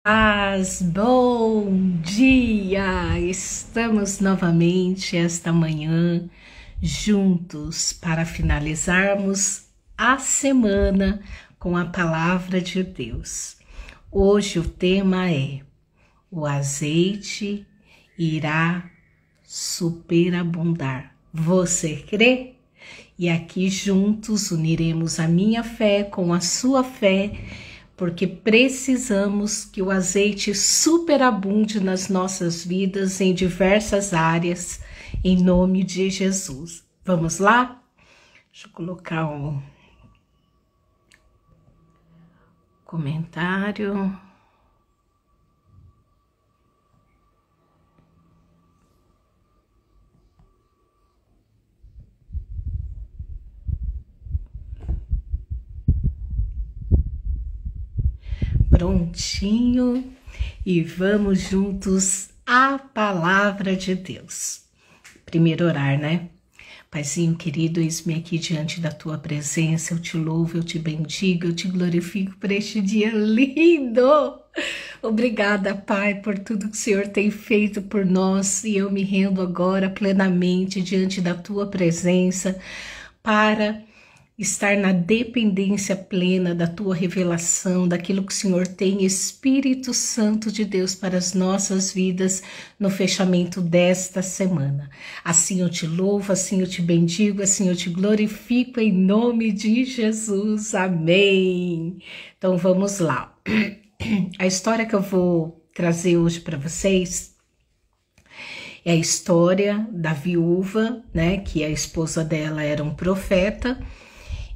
Bom dia! Estamos novamente esta manhã juntos para finalizarmos a semana com a palavra de Deus. Hoje o tema é: o azeite irá superabundar. Você crê? E aqui juntos uniremos a minha fé com a sua fé, porque precisamos que o azeite superabunde nas nossas vidas em diversas áreas, em nome de Jesus. Vamos lá? Deixa eu colocar um comentário. Prontinho, e vamos juntos à palavra de Deus. Primeiro orar, né? Paizinho querido, eis-me aqui diante da tua presença, eu te louvo, eu te bendigo, eu te glorifico por este dia lindo. Obrigada, Pai, por tudo que o Senhor tem feito por nós, e eu me rendo agora plenamente diante da tua presença para estar na dependência plena da tua revelação, daquilo que o Senhor tem, Espírito Santo de Deus, para as nossas vidas no fechamento desta semana. Assim eu te louvo, assim eu te bendigo, assim eu te glorifico em nome de Jesus. Amém. Então vamos lá. A história que eu vou trazer hoje para vocês é a história da viúva, né, que a esposa dela era um profeta,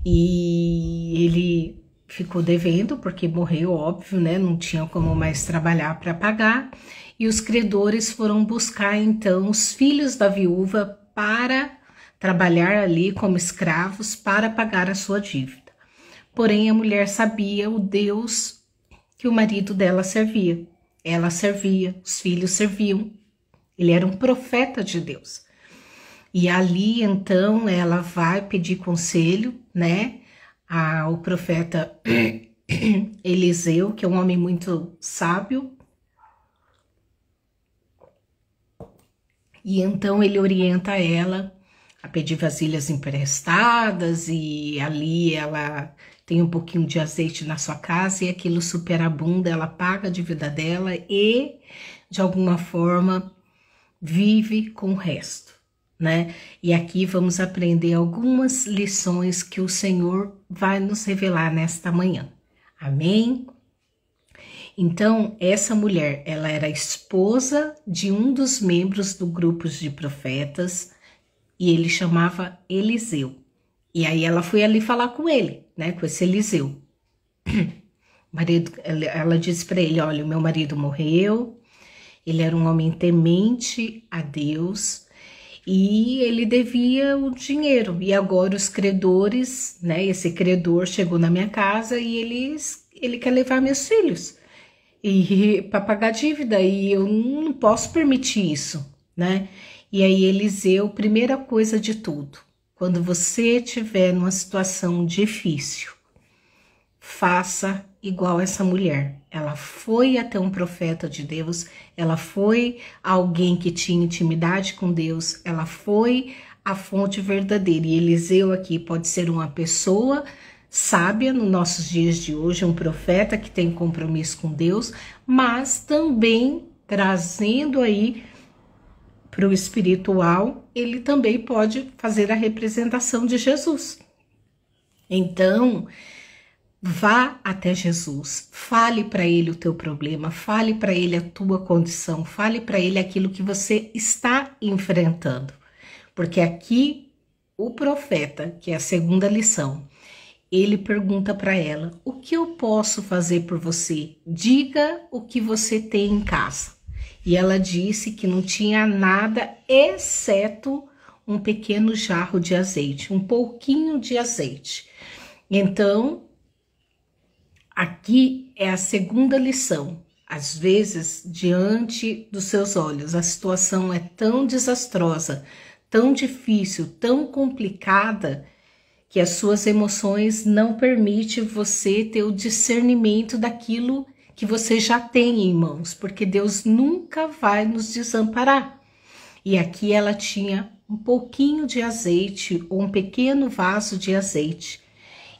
e ele ficou devendo porque morreu, óbvio, né? Não tinha como mais trabalhar para pagar. E os credores foram buscar então os filhos da viúva para trabalhar ali como escravos para pagar a sua dívida. Porém, a mulher sabia o Deus que o marido dela servia. Ela servia, os filhos serviam. Ele era um profeta de Deus. E ali, então, ela vai pedir conselho, né, ao profeta Eliseu, que é um homem muito sábio. E então ele orienta ela a pedir vasilhas emprestadas, e ali ela tem um pouquinho de azeite na sua casa e aquilo superabunda, ela paga a dívida dela e, de alguma forma, vive com o resto. Né? E aqui vamos aprender algumas lições que o Senhor vai nos revelar nesta manhã. Amém? Então, essa mulher, ela era esposa de um dos membros do grupo de profetas, e ele chamava Eliseu. E aí ela foi ali falar com ele, né? Com esse Eliseu. Ela disse para ele: olha, o meu marido morreu, ele era um homem temente a Deus, e ele devia o dinheiro, e agora os credores, né, esse credor chegou na minha casa e ele quer levar meus filhos e para pagar dívida, e eu não posso permitir isso, né? E aí Eliseu, primeira coisa de tudo, quando você estiver numa situação difícil, faça igual essa mulher. Ela foi até um profeta de Deus, ela foi alguém que tinha intimidade com Deus, ela foi a fonte verdadeira. E Eliseu aqui pode ser uma pessoa sábia nos nossos dias de hoje, um profeta que tem compromisso com Deus, mas também trazendo aí para o espiritual, ele também pode fazer a representação de Jesus. Então, vá até Jesus, fale para ele o teu problema, fale para ele a tua condição, fale para ele aquilo que você está enfrentando. Porque aqui o profeta, que é a segunda lição, ele pergunta para ela: o que eu posso fazer por você? Diga o que você tem em casa. E ela disse que não tinha nada exceto um pequeno jarro de azeite, um pouquinho de azeite. Então, aqui é a segunda lição. Às vezes, diante dos seus olhos, a situação é tão desastrosa, tão difícil, tão complicada, que as suas emoções não permitem você ter o discernimento daquilo que você já tem em mãos, porque Deus nunca vai nos desamparar. E aqui ela tinha um pouquinho de azeite, ou um pequeno vaso de azeite.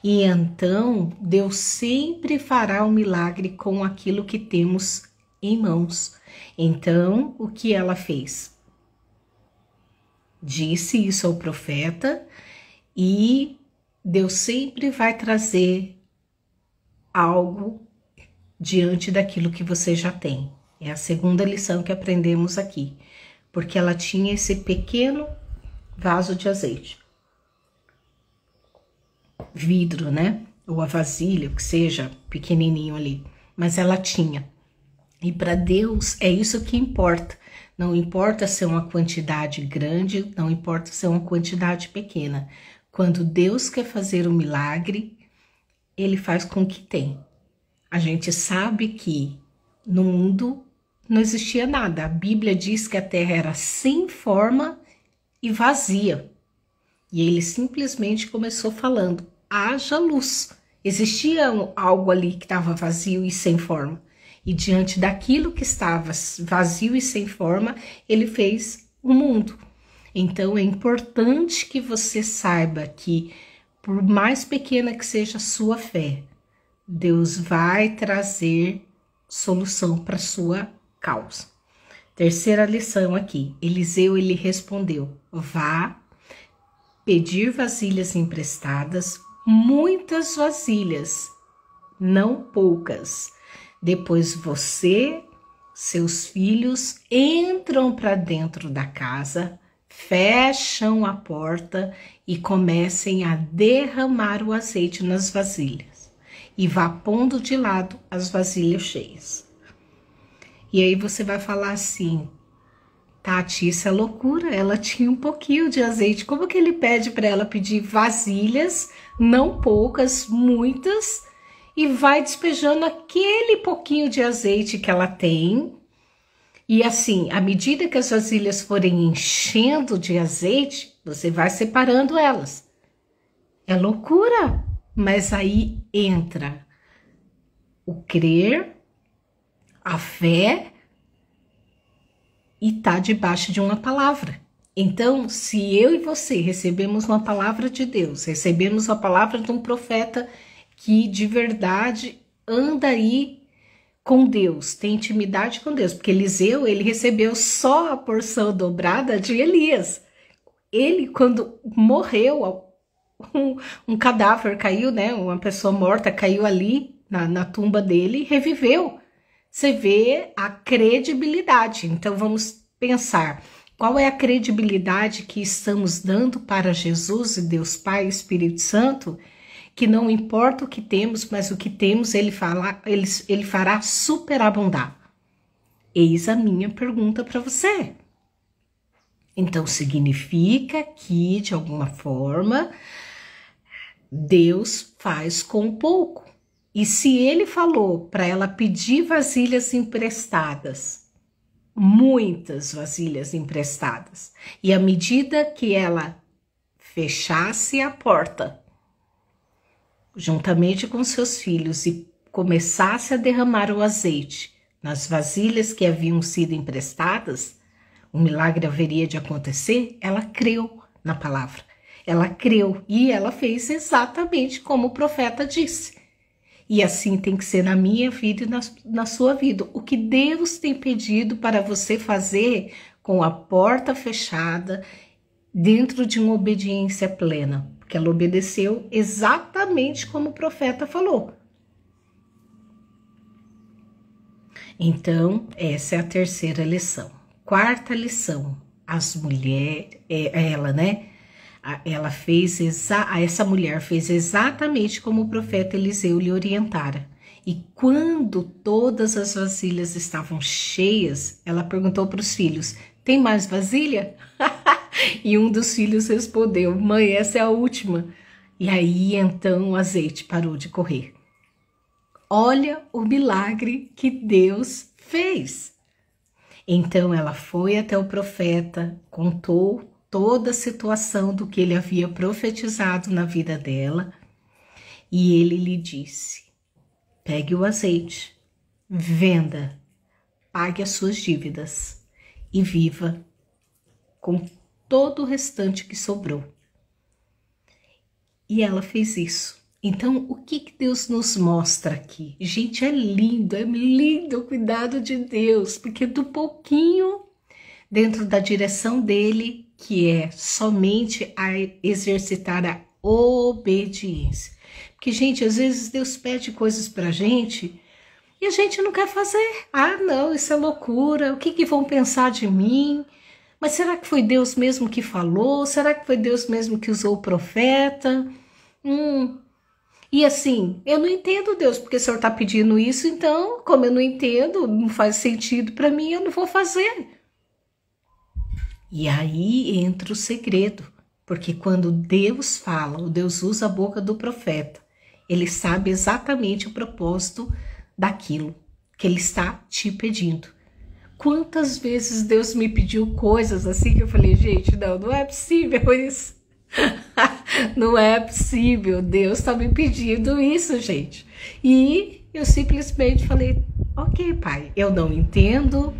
E então Deus sempre fará um milagre com aquilo que temos em mãos. Então, o que ela fez? Disse isso ao profeta, e Deus sempre vai trazer algo diante daquilo que você já tem. É a segunda lição que aprendemos aqui, porque ela tinha esse pequeno vaso de azeite. Vidro, né? Ou a vasilha, que seja pequenininho ali, mas ela tinha. E para Deus é isso que importa. Não importa ser uma quantidade grande, não importa ser uma quantidade pequena. Quando Deus quer fazer um milagre, Ele faz com o que tem. A gente sabe que no mundo não existia nada. A Bíblia diz que a terra era sem forma e vazia. E Ele simplesmente começou falando: haja luz. Existia algo ali que estava vazio e sem forma. E diante daquilo que estava vazio e sem forma, Ele fez o mundo. Então é importante que você saiba que, por mais pequena que seja a sua fé, Deus vai trazer solução para a sua causa. Terceira lição aqui. Eliseu, ele respondeu: vá pedir vasilhas emprestadas, muitas vasilhas, não poucas. Depois você, seus filhos, entram para dentro da casa, fecham a porta e comecem a derramar o azeite nas vasilhas. E vá pondo de lado as vasilhas cheias. E aí você vai falar assim: Tati, isso é loucura, ela tinha um pouquinho de azeite. Como que ele pede para ela pedir vasilhas, não poucas, muitas, e vai despejando aquele pouquinho de azeite que ela tem? E assim, à medida que as vasilhas forem enchendo de azeite, você vai separando elas. É loucura, mas aí entra o crer, a fé, e tá debaixo de uma palavra. Então, se eu e você recebemos uma palavra de Deus, recebemos a palavra de um profeta que de verdade anda aí com Deus, tem intimidade com Deus, porque Eliseu, ele recebeu só a porção dobrada de Elias. Ele, quando morreu, um cadáver caiu, né? Uma pessoa morta caiu ali na tumba dele e reviveu. Você vê a credibilidade. Então vamos pensar, qual é a credibilidade que estamos dando para Jesus e Deus Pai e Espírito Santo, que não importa o que temos, mas o que temos ele fará superabundar. Eis a minha pergunta para você. Então significa que, de alguma forma, Deus faz com pouco. E se ele falou para ela pedir vasilhas emprestadas, muitas vasilhas emprestadas, e à medida que ela fechasse a porta, juntamente com seus filhos, e começasse a derramar o azeite nas vasilhas que haviam sido emprestadas, um milagre haveria de acontecer, ela creu na palavra. Ela creu e ela fez exatamente como o profeta disse. E assim tem que ser na minha vida e na sua vida. O que Deus tem pedido para você fazer com a porta fechada, dentro de uma obediência plena. Porque ela obedeceu exatamente como o profeta falou. Então, essa é a terceira lição. Quarta lição, as mulheres, ela, né? Essa mulher fez exatamente como o profeta Eliseu lhe orientara. E quando todas as vasilhas estavam cheias, ela perguntou para os filhos: tem mais vasilha? E um dos filhos respondeu: mãe, essa é a última. E aí então o azeite parou de correr. Olha o milagre que Deus fez. Então ela foi até o profeta, contou toda a situação do que ele havia profetizado na vida dela, e ele lhe disse: pegue o azeite, venda, pague as suas dívidas e viva com todo o restante que sobrou. E ela fez isso. Então, o que Deus nos mostra aqui? Gente, é lindo o cuidado de Deus, porque do pouquinho dentro da direção dele, que é somente a exercitar a obediência. Porque, gente, às vezes Deus pede coisas pra gente e a gente não quer fazer. Ah, não, isso é loucura, o que vão pensar de mim? Mas será que foi Deus mesmo que falou? Será que foi Deus mesmo que usou o profeta? E assim, eu não entendo, Deus, porque o Senhor está pedindo isso, então, como eu não entendo, não faz sentido para mim, eu não vou fazer. E aí entra o segredo, porque quando Deus fala, ou Deus usa a boca do profeta, ele sabe exatamente o propósito daquilo que ele está te pedindo. Quantas vezes Deus me pediu coisas assim que eu falei, gente, não é possível isso. Não é possível, Deus está me pedindo isso, gente. E eu simplesmente falei, ok, pai, eu não entendo,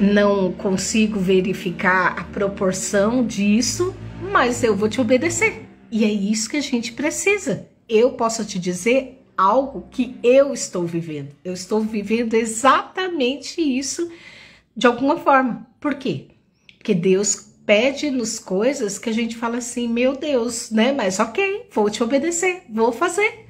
não consigo verificar a proporção disso, mas eu vou te obedecer. E é isso que a gente precisa. Eu posso te dizer algo que eu estou vivendo. Eu estou vivendo exatamente isso de alguma forma. Por quê? Porque Deus pede-nos coisas que a gente fala assim, meu Deus, né? Mas ok, vou te obedecer, vou fazer.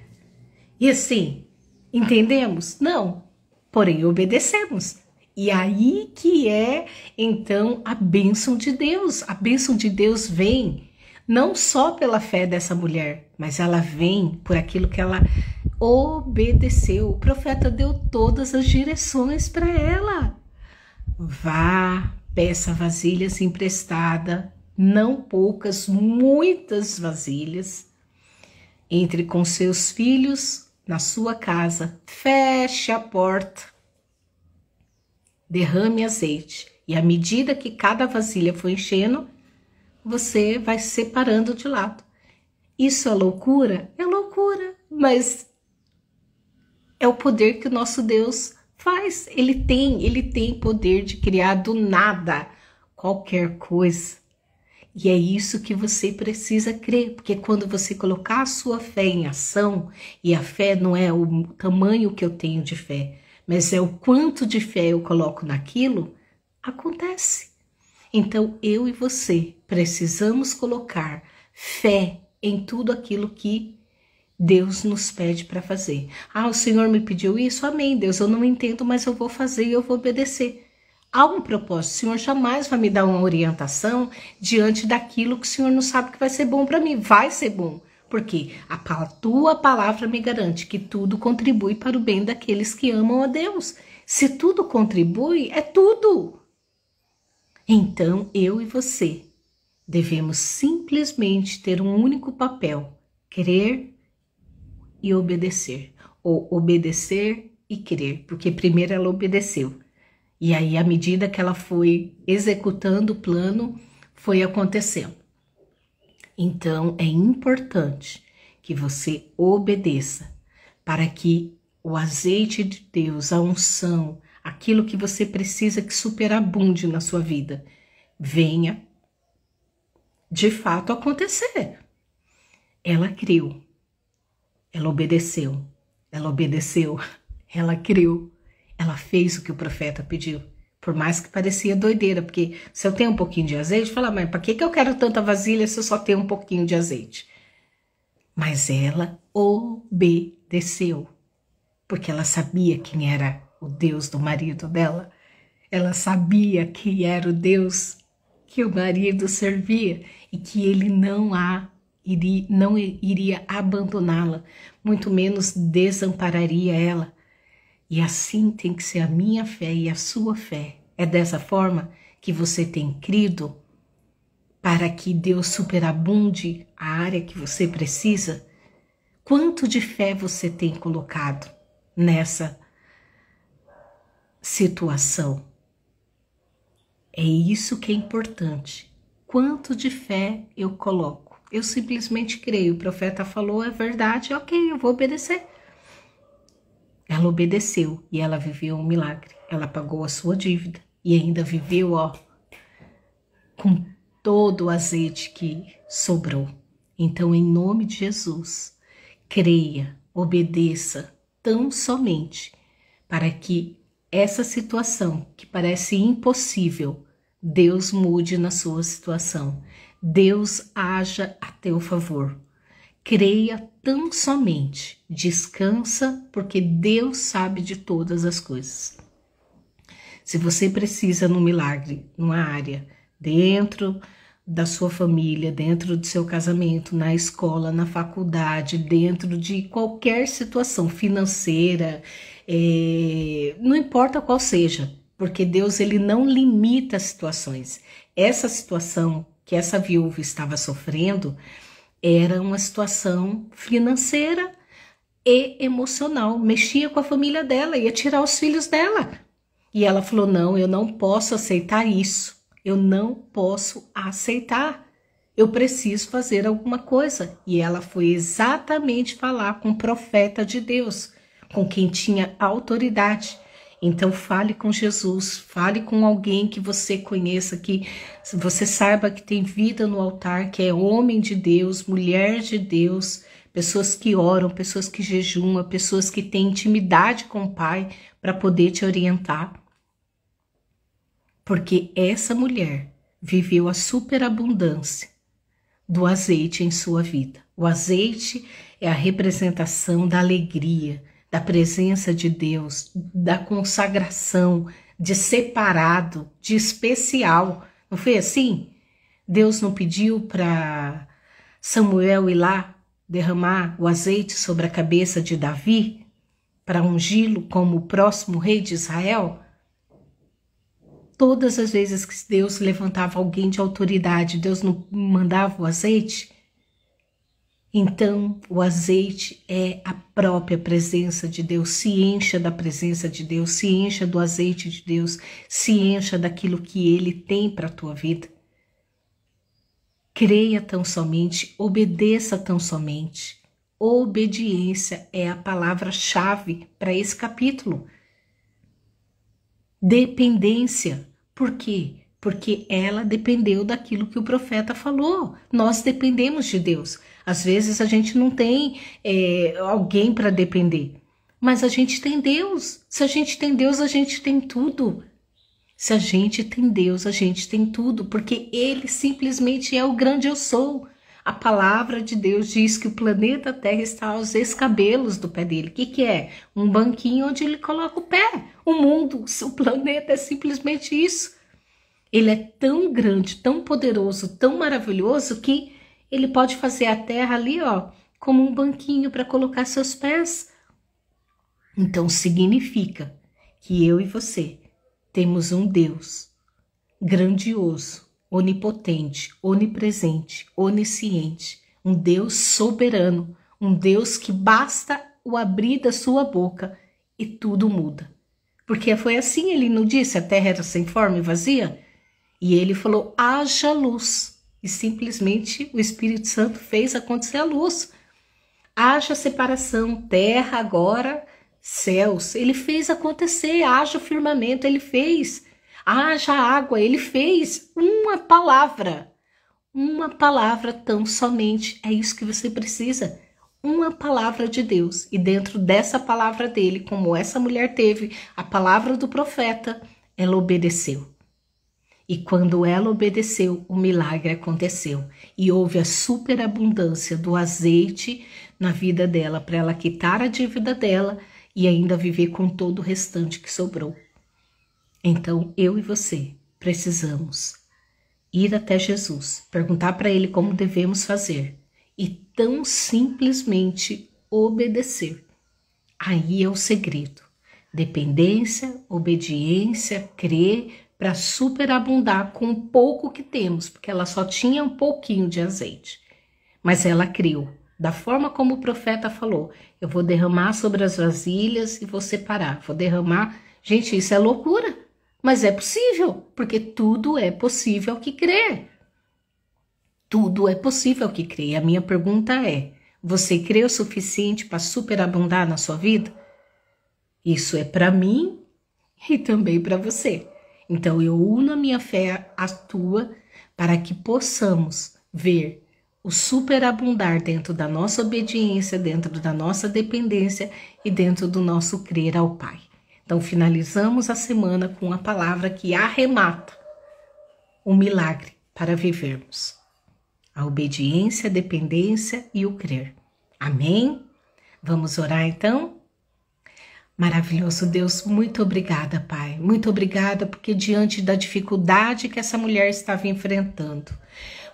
E assim, entendemos? Não, porém obedecemos. E aí que é, então, a bênção de Deus. A bênção de Deus vem não só pela fé dessa mulher, mas ela vem por aquilo que ela obedeceu. O profeta deu todas as direções para ela. Vá, peça vasilhas emprestadas, não poucas, muitas vasilhas. Entre com seus filhos na sua casa, feche a porta, derrame azeite. E à medida que cada vasilha for enchendo, você vai se separando de lado. Isso é loucura? É loucura, mas é o poder que o nosso Deus faz. Ele tem poder de criar do nada qualquer coisa. E é isso que você precisa crer, porque quando você colocar a sua fé em ação, e a fé não é o tamanho que eu tenho de fé, mas é o quanto de fé eu coloco naquilo, acontece. Então eu e você precisamos colocar fé em tudo aquilo que Deus nos pede para fazer. Ah, o Senhor me pediu isso? Amém, Deus, eu não entendo, mas eu vou fazer e eu vou obedecer. Há um propósito, o Senhor jamais vai me dar uma orientação diante daquilo que o Senhor não sabe que vai ser bom para mim. Vai ser bom, porque a tua palavra me garante que tudo contribui para o bem daqueles que amam a Deus. Se tudo contribui, é tudo. Então, eu e você devemos simplesmente ter um único papel, crer e obedecer, ou obedecer e crer, porque primeiro ela obedeceu. E aí, à medida que ela foi executando o plano, foi acontecendo. Então, é importante que você obedeça para que o azeite de Deus, a unção, aquilo que você precisa que superabunde na sua vida, venha de fato acontecer. Ela creu. Ela obedeceu, ela creu, ela fez o que o profeta pediu, por mais que parecia doideira, porque se eu tenho um pouquinho de azeite, fala, mas para que eu quero tanta vasilha se eu só tenho um pouquinho de azeite? Mas ela obedeceu, porque ela sabia quem era o Deus do marido dela, ela sabia que era o Deus que o marido servia e que ele não iria abandoná-la, muito menos desampararia ela. E assim tem que ser a minha fé e a sua fé. É dessa forma que você tem crido para que Deus superabunde a área que você precisa? Quanto de fé você tem colocado nessa situação? É isso que é importante. Quanto de fé eu coloco? Eu simplesmente creio, o profeta falou, é verdade, ok, eu vou obedecer. Ela obedeceu e ela viveu um milagre. Ela pagou a sua dívida e ainda viveu, ó, com todo o azeite que sobrou. Então, em nome de Jesus, creia, obedeça tão somente para que essa situação que parece impossível, Deus mude na sua situação. Deus haja a teu favor. Creia tão somente, descansa, porque Deus sabe de todas as coisas. Se você precisa de um milagre numa área, dentro da sua família, dentro do seu casamento, na escola, na faculdade, dentro de qualquer situação financeira, não importa qual seja, porque Deus ele não limita as situações. Essa situação que essa viúva estava sofrendo era uma situação financeira e emocional, mexia com a família dela, ia tirar os filhos dela. E ela falou, não, eu não posso aceitar isso, eu não posso aceitar, eu preciso fazer alguma coisa. E ela foi exatamente falar com o profeta de Deus, com quem tinha autoridade. Então fale com Jesus, fale com alguém que você conheça, que você saiba que tem vida no altar, que é homem de Deus, mulher de Deus, pessoas que oram, pessoas que jejuam, pessoas que têm intimidade com o Pai para poder te orientar. Porque essa mulher viveu a superabundância do azeite em sua vida. O azeite é a representação da alegria, da presença de Deus, da consagração, de separado, de especial. Não foi assim? Deus não pediu para Samuel ir lá derramar o azeite sobre a cabeça de Davi para ungí-lo como o próximo rei de Israel? Todas as vezes que Deus levantava alguém de autoridade, Deus não mandava o azeite? Então, o azeite é a própria presença de Deus. Se encha da presença de Deus, se encha do azeite de Deus, se encha daquilo que Ele tem para a tua vida. Creia tão somente, obedeça tão somente. Obediência é a palavra-chave para esse capítulo. Dependência. Por quê? Porque ela dependeu daquilo que o profeta falou. Nós dependemos de Deus. Às vezes a gente não tem alguém para depender, mas a gente tem Deus. Se a gente tem Deus, a gente tem tudo. Se a gente tem Deus, a gente tem tudo, porque Ele simplesmente é o grande eu sou. A palavra de Deus diz que o planeta Terra está aos escabelos do pé dele. O que é? Um banquinho onde ele coloca o pé. O mundo, o planeta é simplesmente isso. Ele é tão grande, tão poderoso, tão maravilhoso que ele pode fazer a terra ali, ó, como um banquinho para colocar seus pés. Então significa que eu e você temos um Deus grandioso, onipotente, onipresente, onisciente, um Deus soberano, um Deus que basta o abrir da sua boca e tudo muda. Porque foi assim, ele não disse, a terra era sem forma e vazia? E ele falou, haja luz. E simplesmente o Espírito Santo fez acontecer a luz. Haja separação, terra agora, céus. Ele fez acontecer, haja firmamento, ele fez. Haja água, ele fez. Uma palavra tão somente. É isso que você precisa. Uma palavra de Deus. E dentro dessa palavra dele, como essa mulher teve, a palavra do profeta, ela obedeceu. E quando ela obedeceu, o milagre aconteceu. E houve a superabundância do azeite na vida dela, para ela quitar a dívida dela e ainda viver com todo o restante que sobrou. Então, eu e você precisamos ir até Jesus, perguntar para Ele como devemos fazer e tão simplesmente obedecer. Aí é o segredo. Dependência, obediência, crer, para superabundar com o pouco que temos, porque ela só tinha um pouquinho de azeite. Mas ela creu, da forma como o profeta falou, eu vou derramar sobre as vasilhas e vou separar, vou derramar. Gente, isso é loucura, mas é possível, porque tudo é possível ao que crê. Tudo é possível ao que crê. A minha pergunta é, você crê o suficiente para superabundar na sua vida? Isso é para mim e também para você. Então eu uno a minha fé à tua para que possamos ver o superabundar dentro da nossa obediência, dentro da nossa dependência e dentro do nosso crer ao Pai. Então finalizamos a semana com a palavra que arremata o milagre para vivermos. A obediência, a dependência e o crer. Amém? Vamos orar então? Maravilhoso Deus, muito obrigada, Pai. Muito obrigada porque diante da dificuldade que essa mulher estava enfrentando,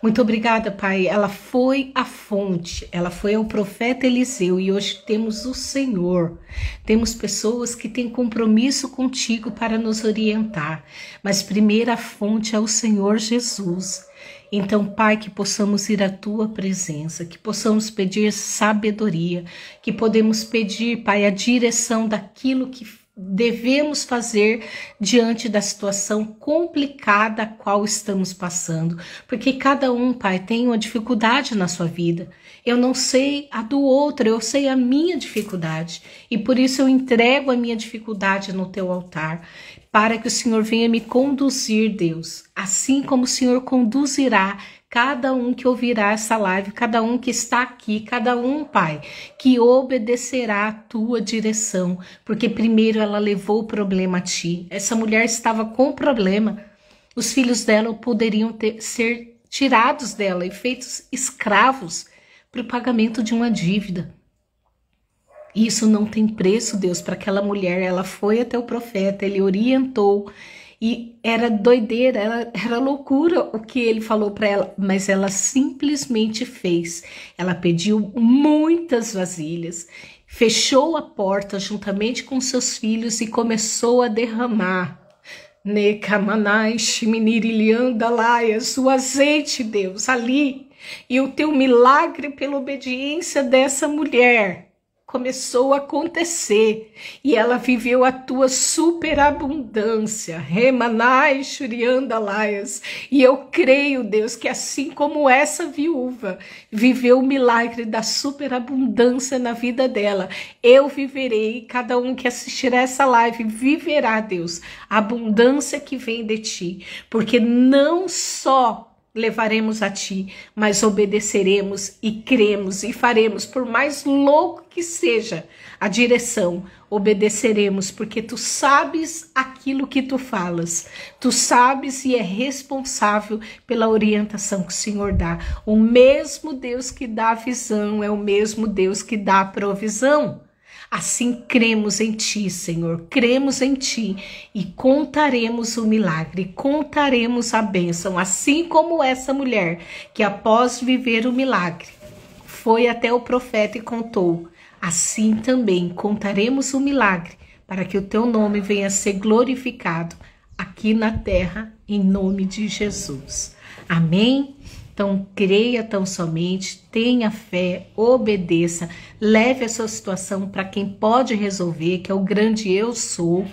muito obrigada, Pai. Ela foi à fonte, ela foi ao profeta Eliseu e hoje temos o Senhor. Temos pessoas que têm compromisso contigo para nos orientar, mas primeira fonte é o Senhor Jesus. Então, Pai, que possamos ir à Tua presença, que possamos pedir sabedoria, que podemos pedir, Pai, a direção daquilo que devemos fazer diante da situação complicada a qual estamos passando. Porque cada um, Pai, tem uma dificuldade na sua vida. Eu não sei a do outro, eu sei a minha dificuldade. E por isso eu entrego a minha dificuldade no Teu altar, para que o Senhor venha me conduzir, Deus, assim como o Senhor conduzirá cada um que ouvirá essa live, cada um que está aqui, cada um, Pai, que obedecerá a Tua direção, porque primeiro ela levou o problema a Ti. Essa mulher estava com problema, os filhos dela poderiam ser tirados dela e feitos escravos para o pagamento de uma dívida. Isso não tem preço, Deus, para aquela mulher. Ela foi até o profeta, ele orientou e era doideira, era loucura o que ele falou para ela, mas ela simplesmente fez. Ela pediu muitas vasilhas, fechou a porta juntamente com seus filhos e começou a derramar o azeite, Deus, ali. E o teu milagre pela obediência dessa mulher começou a acontecer e ela viveu a tua superabundância, Remanai Shuriandalaias. E eu creio, Deus, que assim como essa viúva viveu o milagre da superabundância na vida dela, eu viverei, cada um que assistirá essa live viverá, Deus, a abundância que vem de ti, porque não só levaremos a ti, mas obedeceremos e cremos e faremos, por mais louco que seja a direção, obedeceremos, porque tu sabes aquilo que tu falas, tu sabes e é responsável pela orientação que o Senhor dá. O mesmo Deus que dá a visão é o mesmo Deus que dá a provisão. Assim cremos em ti, Senhor, cremos em ti e contaremos o milagre, contaremos a bênção, assim como essa mulher que após viver o milagre foi até o profeta e contou. Assim também contaremos o milagre para que o teu nome venha a ser glorificado aqui na terra, em nome de Jesus. Amém? Então, creia tão somente, tenha fé, obedeça, leve a sua situação para quem pode resolver, que é o grande eu sou.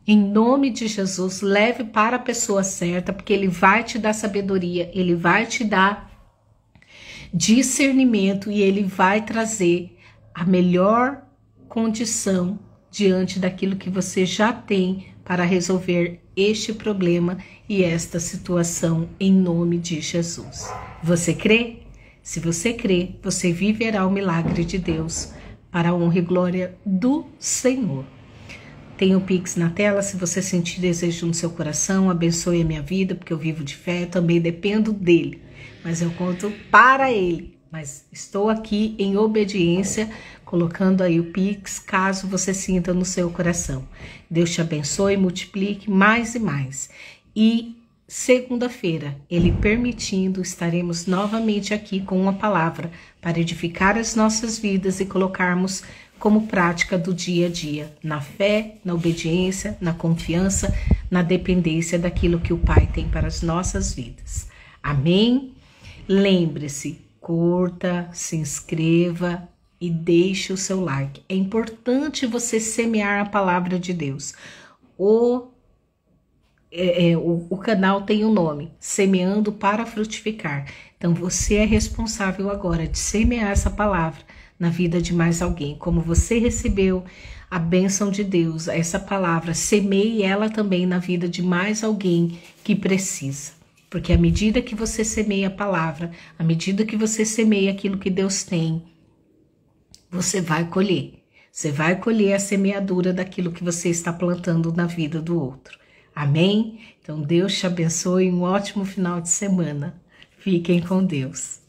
Em nome de Jesus, leve para a pessoa certa, porque ele vai te dar sabedoria, ele vai te dar discernimento e ele vai trazer a melhor condição diante daquilo que você já tem para resolver este problema e esta situação em nome de Jesus. Você crê? Se você crê, você viverá o milagre de Deus para a honra e glória do Senhor. Tem o Pix na tela, se você sentir desejo no seu coração, abençoe a minha vida, porque eu vivo de fé, eu também dependo dele, mas eu conto para ele. Mas estou aqui em obediência, colocando aí o Pix, caso você sinta no seu coração. Deus te abençoe, multiplique mais e mais. E segunda-feira, Ele permitindo, estaremos novamente aqui com uma palavra para edificar as nossas vidas e colocarmos como prática do dia a dia, na fé, na obediência, na confiança, na dependência daquilo que o Pai tem para as nossas vidas. Amém? Lembre-se, curta, se inscreva e deixe o seu like. É importante você semear a palavra de Deus. O canal tem um nome, Semeando para Frutificar. Então você é responsável agora de semear essa palavra na vida de mais alguém. Como você recebeu a bênção de Deus, essa palavra, semeie ela também na vida de mais alguém que precisa. Porque à medida que você semeia a palavra, à medida que você semeia aquilo que Deus tem, você vai colher. Você vai colher a semeadura daquilo que você está plantando na vida do outro. Amém? Então Deus te abençoe e um ótimo final de semana. Fiquem com Deus.